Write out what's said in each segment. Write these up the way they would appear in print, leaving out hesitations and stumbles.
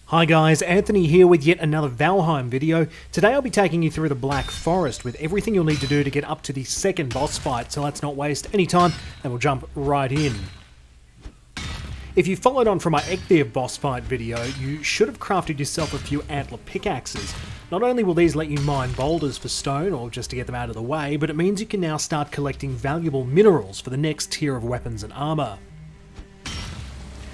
Hi guys, Anthony here with yet another Valheim video. Today I'll be taking you through the Black Forest with everything you'll need to do to get up to the second boss fight, so let's not waste any time and we'll jump right in. If you followed on from my Ekthir boss fight video, you should have crafted yourself a few antler pickaxes. Not only will these let you mine boulders for stone or just to get them out of the way, but it means you can now start collecting valuable minerals for the next tier of weapons and armour.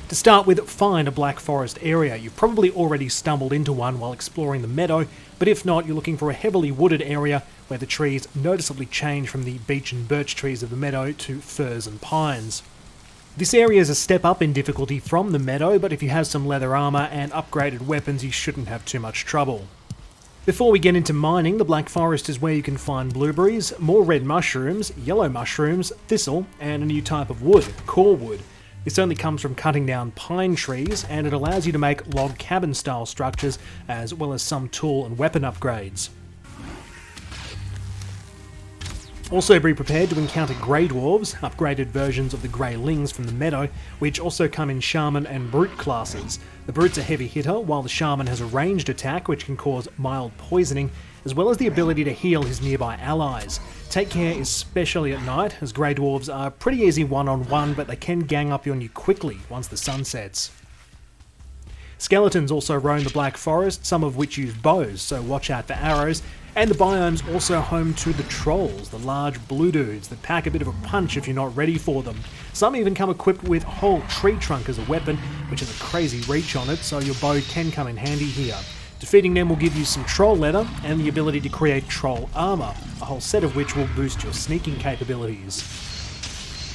To start with, find a Black Forest area. You've probably already stumbled into one while exploring the meadow, but if not, you're looking for a heavily wooded area where the trees noticeably change from the beech and birch trees of the meadow to firs and pines. This area is a step up in difficulty from the meadow, but if you have some leather armour and upgraded weapons, you shouldn't have too much trouble. Before we get into mining, the Black Forest is where you can find blueberries, more red mushrooms, yellow mushrooms, thistle, and a new type of wood, core wood. This only comes from cutting down pine trees, and it allows you to make log cabin style structures as well as some tool and weapon upgrades. Also be prepared to encounter Grey Dwarves, upgraded versions of the Grey Lings from the meadow, which also come in Shaman and Brute classes. The Brute's a heavy hitter, while the Shaman has a ranged attack which can cause mild poisoning, as well as the ability to heal his nearby allies. Take care especially at night, as Grey Dwarves are pretty easy one-on-one, but they can gang up on you quickly once the sun sets. Skeletons also roam the Black Forest, some of which use bows, so watch out for arrows, and the biome's also home to the trolls, the large blue dudes that pack a bit of a punch if you're not ready for them. Some even come equipped with a whole tree trunk as a weapon, which has a crazy reach on it, so your bow can come in handy here. Defeating them will give you some troll leather and the ability to create troll armour, a whole set of which will boost your sneaking capabilities.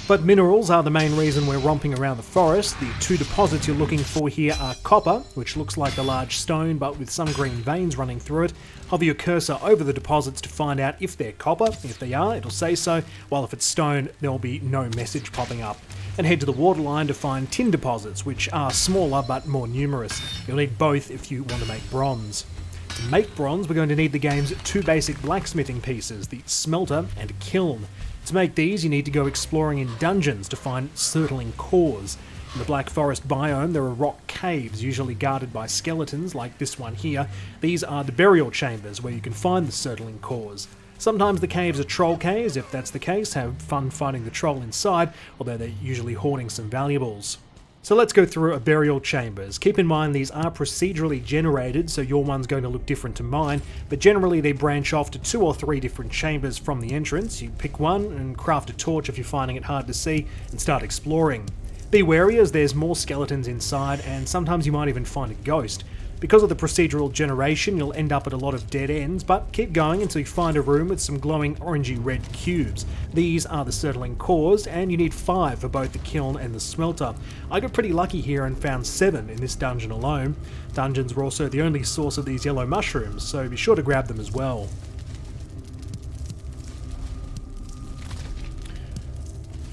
But minerals are the main reason we're romping around the forest. The two deposits you're looking for here are copper, which looks like a large stone but with some green veins running through it. Hover your cursor over the deposits to find out if they're copper. If they are, it'll say so, while if it's stone, there'll be no message popping up. And head to the waterline to find tin deposits, which are smaller but more numerous. You'll need both if you want to make bronze. To make bronze, we're going to need the game's two basic blacksmithing pieces, the smelter and a kiln. To make these, you need to go exploring in dungeons to find surtling cores. In the Black Forest biome, there are rock caves, usually guarded by skeletons, like this one here. These are the burial chambers, where you can find the surtling cores. Sometimes the caves are troll caves. If that's the case, have fun finding the troll inside, although they're usually hoarding some valuables. So let's go through a burial chambers. Keep in mind these are procedurally generated, so your one's going to look different to mine, but generally they branch off to 2 or 3 different chambers from the entrance. You pick one and craft a torch if you're finding it hard to see, and start exploring. Be wary as there's more skeletons inside, and sometimes you might even find a ghost. Because of the procedural generation, you'll end up at a lot of dead ends, but keep going until you find a room with some glowing orangey red cubes. These are the surtling cores, and you need 5 for both the kiln and the smelter. I got pretty lucky here and found 7 in this dungeon alone. Dungeons were also the only source of these yellow mushrooms, so be sure to grab them as well.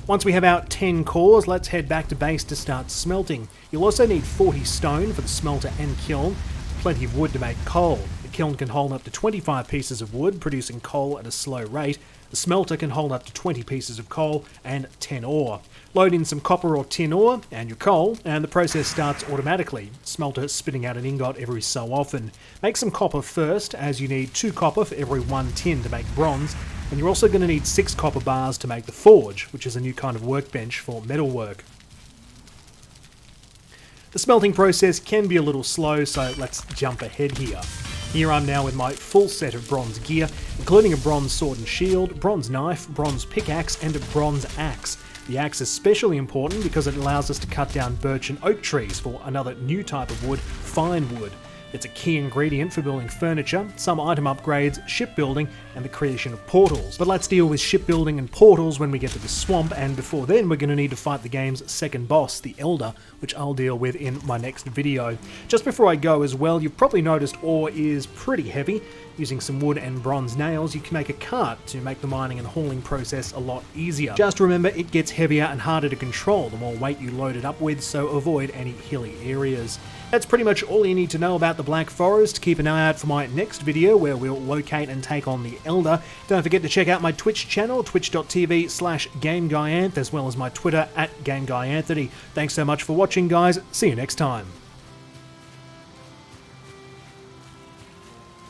Once we have our 10 cores, let's head back to base to start smelting. You'll also need 40 stone for the smelter and kiln, plenty of wood to make coal. The kiln can hold up to 25 pieces of wood, producing coal at a slow rate. The smelter can hold up to 20 pieces of coal and 10 ore. Load in some copper or tin ore and your coal, and the process starts automatically. Smelter spitting out an ingot every so often. Make some copper first, as you need 2 copper for every 1 tin to make bronze. And you're also going to need 6 copper bars to make the forge, which is a new kind of workbench for metalwork. The smelting process can be a little slow, so let's jump ahead here. Here I'm now with my full set of bronze gear, including a bronze sword and shield, bronze knife, bronze pickaxe, and a bronze axe. The axe is especially important because it allows us to cut down birch and oak trees for another new type of wood, fine wood. It's a key ingredient for building furniture, some item upgrades, shipbuilding, and the creation of portals. But let's deal with shipbuilding and portals when we get to the swamp, and before then we're going to need to fight the game's second boss, the Elder, which I'll deal with in my next video. Just before I go as well, you've probably noticed ore is pretty heavy. Using some wood and bronze nails, you can make a cart to make the mining and hauling process a lot easier. Just remember, it gets heavier and harder to control the more weight you load it up with, so avoid any hilly areas. That's pretty much all you need to know about the Black Forest. Keep an eye out for my next video where we'll locate and take on the Elder. Don't forget to check out my Twitch channel, twitch.tv/GameGuyAnth, as well as my Twitter @GameGuyAnthony. Thanks so much for watching, guys. See you next time.